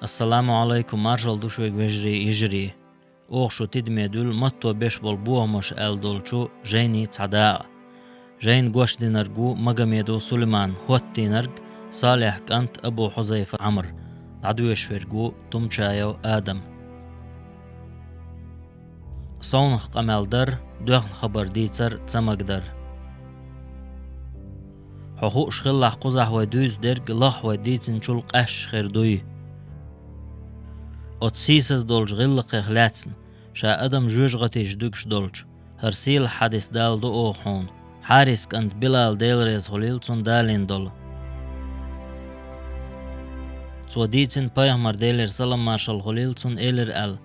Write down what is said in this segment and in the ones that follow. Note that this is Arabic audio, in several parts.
السلام عليكم مارشال دوشويق وجري يجري اوخشو تدمي دول متو بيش بالبوه مش ال دولشو جيني تصداء جين قوش دينرقو مقاميدو سليمان هوتي نرق صالح كانت أبو حذيفة عمر عدويش فرقو تمشايو آدم صونخ قمال در دوخن خبر ديتر تسمقدر حقوق شخلح قزح ودوز درق لح وديتن شل قش خردوي أتسيسز دولج غلق خلاتسن شا أدم جوجغتي جدوكش دولج هرسيل حدث دال دو أوخون حارس كانت بلال ديلريز خليلتون دالين دول توديتن بايهمر ديلر سلام مارشال خليلتون إيلر أل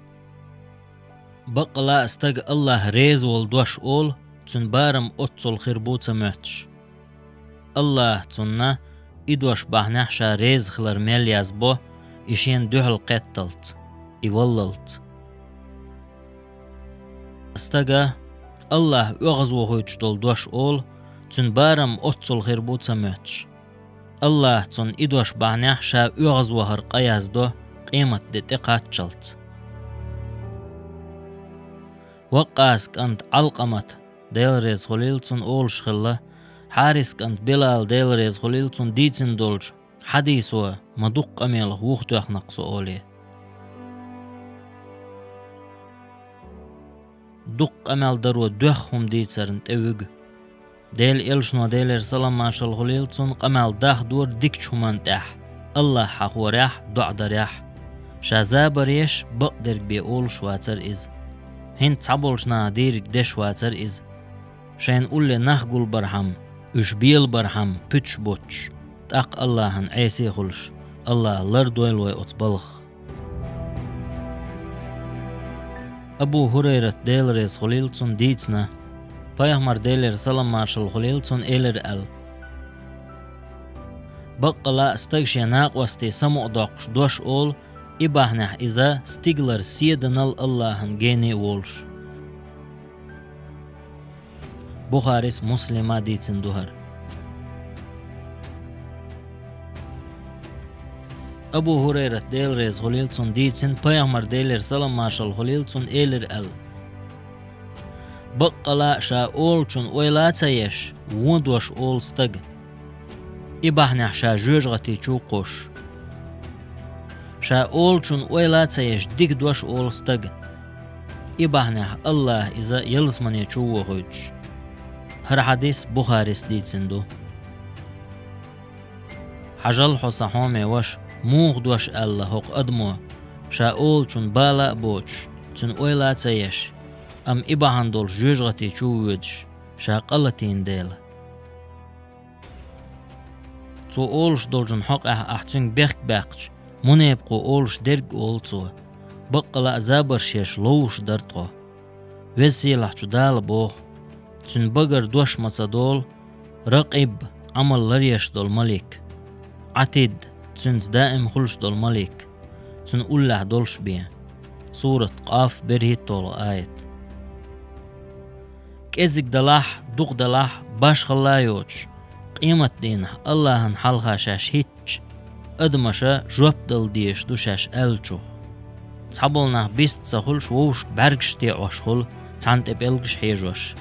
بقلا استق الله ريز والدوش أول تن بارم أتصل خربوت سمعتش الله تننا إدوش بحنح شا ريز خلر ميلياز بو إشين دوحل قتلت إوللت استقا الله أغزو خويتش دول دوش أول تن بارم أتصل خربوت سمعتش الله تن إدوش بحنح شا أغزو هر قياز دو قيمة دتقات شلت وقاس كانت علقمت ديلريز خليلتون أول شخلة حارس كانت بلال ديلريز خليلتون ديتن دولج حديثوا مدق أميل وقت يخنقصو أولي دق أميل درو دوخهم ديتسرن تأوغ ديل إلشنو ديلر سلام مارشال خليلتون قمال داخ دور ديكش همان تاح الله حقو ريح دعد ريح شازاب ريش بقدر بيقول شواتر إز هين تعبولشنا ديرك دش واتر إز شين قولي نخقل برحم اشبيل برحم بتش بوتش تاق اللهن عيسي خلش الله لردويل ويأتبلخ أبو هريرة ديلريز خليلتون ديتنا بايهمر ديلر سلام مارشال خليلتون إيلر أل بقلا استغشي ناق وستي سمو داقش دوش أول إباهنح إذا ستيغلر سيدنال اللهن جيني وولش بخاريس مسلمة ديتن دوهر أبو هريرة ديلريز خليلتون ديتن بايهمر ديلر سلام مارشال خليلتون إيلر أل بقلا شا أولشون ويلاتيش وندوش أول ستغ إباهنح شا جوجغتي چوقوش شا أولشون ويلاتيش ديك دوش أول ستغ إباهنح الله إذا يلزمني چوو خويش هر حديث بخاريس ديتسندو حجل حصحومي وش موغ دوش الله هق أدمو شا أولشون بالا بوش تن ويلاتيش أم إباهن دول جوجغتي چوودش شا قلتين ديل تو أولش دولجن حق أحتن بيخ باقش منيبقو أولش درق أولتو بقلا زابر شيش لوش درتو وسيلح چو دال بوخ تن بغر دوش مصدول رقيب عمل لريش دول ملك عتيد تن دائم خلش دول ملك تن أوله دولش بيه سورة قاف برهيت طول آيت كيزك دلاح دوق دلاح باش خلايوش قيمة دين اللهن حلقا شاش هيتش أدمشا جوب دل ديش دو شاش ألچو تعبولنا بيست سخلش ووش برگش تي عشخل تانت بلگش حيجوش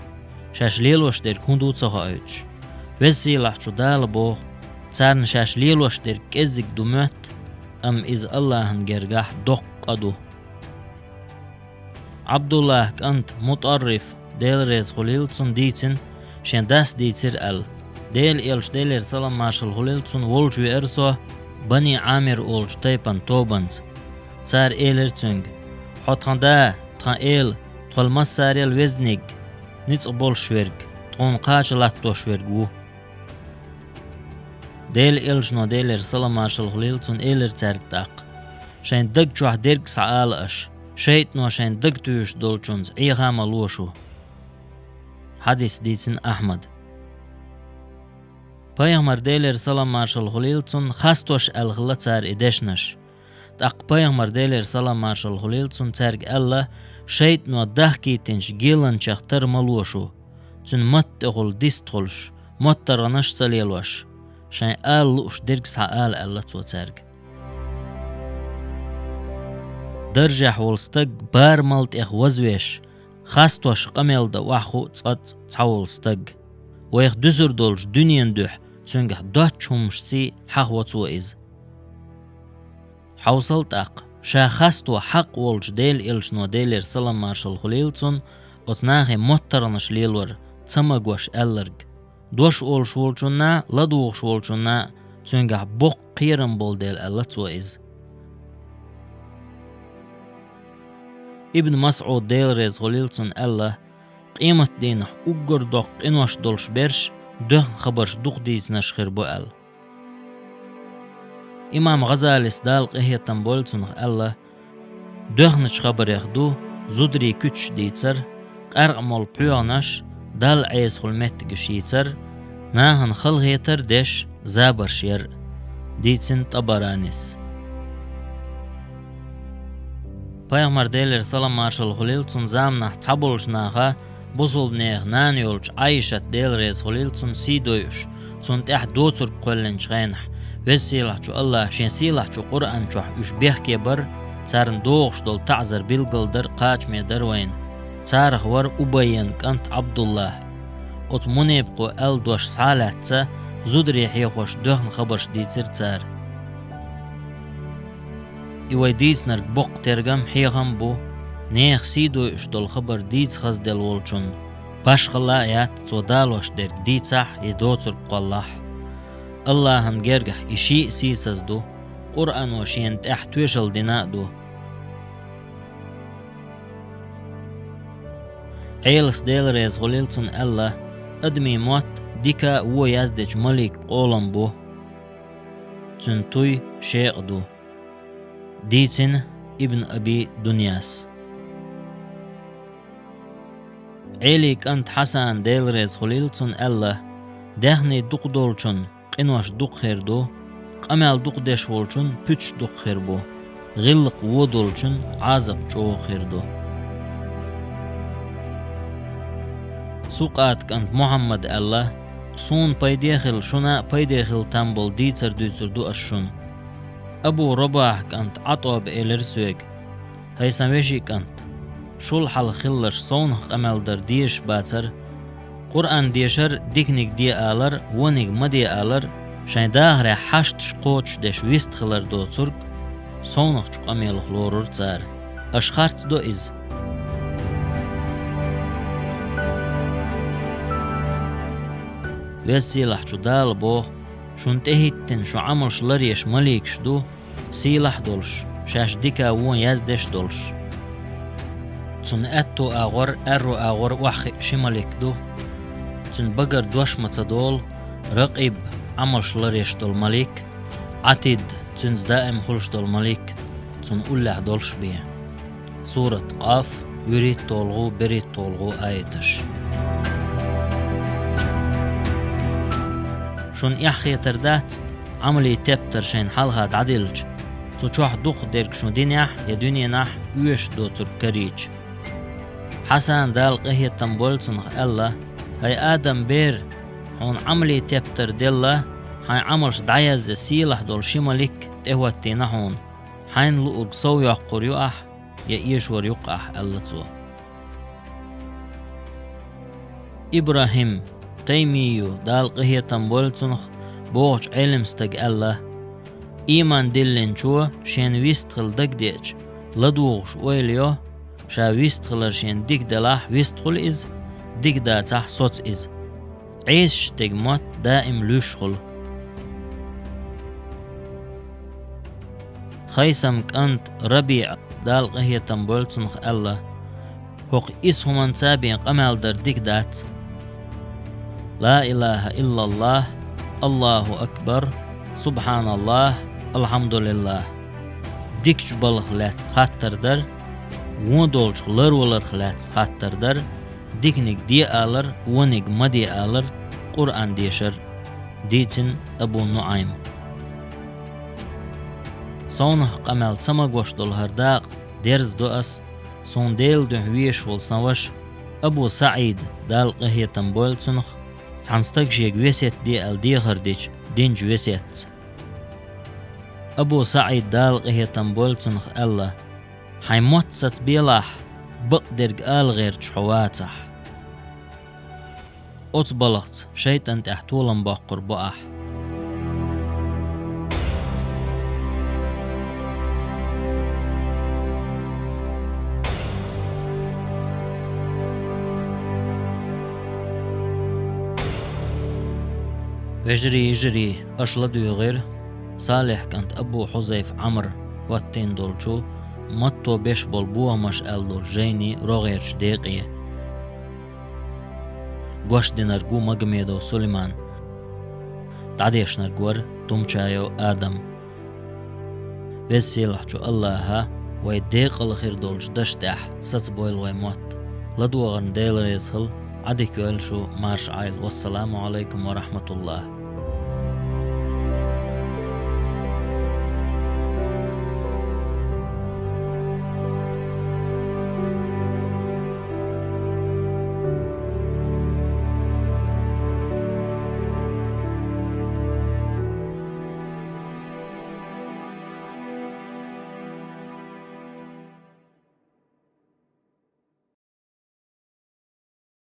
شاش ليلوش در كندو تخايوش وسيلح چو دال بوخ تارن شاش ليلوش در كيزك دومت أم إز اللهن جرگاح دوق قدو عبد الله كانت متعرف ديلريز خليلتون ديتن شين داس ديتر أل ديل إلش ديلر سلام مارشال خليلتون ولجو إرسو بني عامر أولش تيبان توبانز تار إيلر تنگ حطان دا تخان إيل تخل مساريل وزنگ نيت أبول شويرگ تخون قاش لاتو شويرگو ديل إلش نو ديلر سلام مارشال خليلتون إيلر تارگ داق شين دق جوح درگ سعال أش شيت نو شين دق توش دولچونز إيغا ملوشو حديث ديتن أحمد بايهمر ديلر سلام مارشال خليلتون خاستوش الغلا تار إدشنش تاق بايهمر ديلر سلام مارشال خليلتون تارج ألا شيت نو دهكي تنش جيلن چختر ملوشو تن مت تغل ديستغلش مت ترانش سليلوش شين آل لوش درگ سعال ألا تو تارج درجح ولستق بار ملت إخ وزويش خاستوش قميل دا وحخو تصات تصولستق ويخ دزر دولش دنيان دوح تنجح دوتشومش سي حق وتوئز حوصلت أق شا خاستو حق ولش ديل إلش نو ديلير سلام مارشال خليلتون وتناخي مترنش ليلور تسمقوش ألرق دوش أولش ولشونا لدوغش ولشونا تنجح بوق قيرن بول ديل ألا توئز ابن مسعود ديل ريز خليلتون ألا قيمة دينح أقر دوق إنوش دولش برش دهن خبرش دوق ديز نشخير بو أل إمام غزالي سدال قهية تنبولتون ألا دهنش خبر يخدو زودري كتش ديتر قرق مول بيونش دال عيز خلمت جشيتر ناهن خلغيتر ديش زابر شير ديتسن طبرانيس Peygamber deyler salam marşal Huliltsun zamnah tabulşnaha buzulbneh naniyolç Ayşat deylrez Huliltsun sidoyuş sunt dotur kollenç gaynh vesilahçu Allah şen silahçu Kur'an çuh üç behke bar çarın doğuş dol ta'zir bilgıldır qaçmaya darwayn çarıh var ubayyan kant Abdullah ot munebqo el doş salatsa zudri hiyoş döhn xabarş ditir çar إيوه ديز نرق بوق ترغم حيغم بو نيخ سيدو اشتول خبر ديز خز دل ولچون باش خلايات تو دالوش درق ديزح يدوتر بقالله الله هنگرگح إشي سيسز دو قرآن وشين تحتوشل ديناء دو عيلس ديل ريز غليلتون الله أدمي موت ديكا و يزدج ملك قولن بو تنتوي شيق دو ديتن ابن أبي دنياس عيليك أنت حسن ديل ريز خليلتون الله دهني دوق دولچون قنوش دوق خير دو قمال دوق ديش ولچون پوچ دوق خير بو غلق و دولچون عازب چو خير دو سوقات أنت محمد الله سون پيديخل شنا پيديخل تنبول ديتر دوتر دو أشون أبو رباح كانت عطوب إلرسوك هاي سميشي كانت شول حال خلش صونخ أمال در ديش باتر قرآن ديشر ديكنيك دي آلر ونيك مدي آلر شاين داهر حشت شقوش ديش ويست خلر دو ترك صونخ چق أميل خلورور تار أشخارت دو إز ويسيلح چو دال بوخ شون تهيتن شو عملش لريش مليكش دو سيلح دولش شاش ديكا وون يزدش دولش تن اتو اغور ارو اغور وحي شماليك دو تن بقر دوش متصدول رقيب عملش لريش دول مليك عتيد تنز دائم خلش دول مليك تن قلح دولش بيه سورة قاف يريد طولغو بريد طولغو آيتش شون يحخي تردات عملي تبتر شين حالها تعديلج تو چوح دوخ ديرك شون دينيح يا دنيا نح يوش دوتر كريج حسن دال قهية تنبولتن الله هاي آدم بير هون عملي تبتر ديلا هاي عملش دعيز سيلح دول شماليك تهوتي نحون حين لؤرق سو يحقر يقح يا إيشور يقح الله تو إبراهيم تيميو دال قهية تنبولتنخ بوغش علم ستق الله إيمان دلن شو شين ويستخل دق ديج لدوغش ويليو شا ويستخلر شين ديك دلاح ويستخل إز ديك دا تح صوت إز عيش تق موت دائم لوشخل خيسمك أنت ربيع دال قهية تنبولتنخ الله هوق إسهم انتابين قمال در ديك دات لا إله إلا الله الله أكبر سبحان الله الحمد لله ديكش بالخلات خاطر در ودولش لر ولر خلات خاطر در ديكنيك دي آلر ونيك مدي آلر قرآن ديشر ديتن أبو نعيم صونح قمال سماقوش دول هرداق درز دوأس صون ديل دهويش والسنوش أبو سعيد دال قهية تنبول تنخ تعنستقشيك ويسيت دي الدي خرديش دينج ويسيت أبو سعيد دال قهية تنبول تنخ الله حيموت ست بيلاح بقدر قال غير تشحواتح أتبلغت شيطان تحتولن باقر بقح وجري يجري أشلد يغير صالح كانت أبو حذيف عمر واتين دولشو مطو بيش بلبوه مش ألدول جيني روغيرش ديقية قوش دي نرقو مقميدو سليمان تعديش نرقور تمشايو آدم ويسيلحشو الله ها ويديق الخير دولش دشتاح ستبويل ويموت لدوغن ديل ريسهل عديك يلشو مارش عيل والسلام عليكم ورحمة الله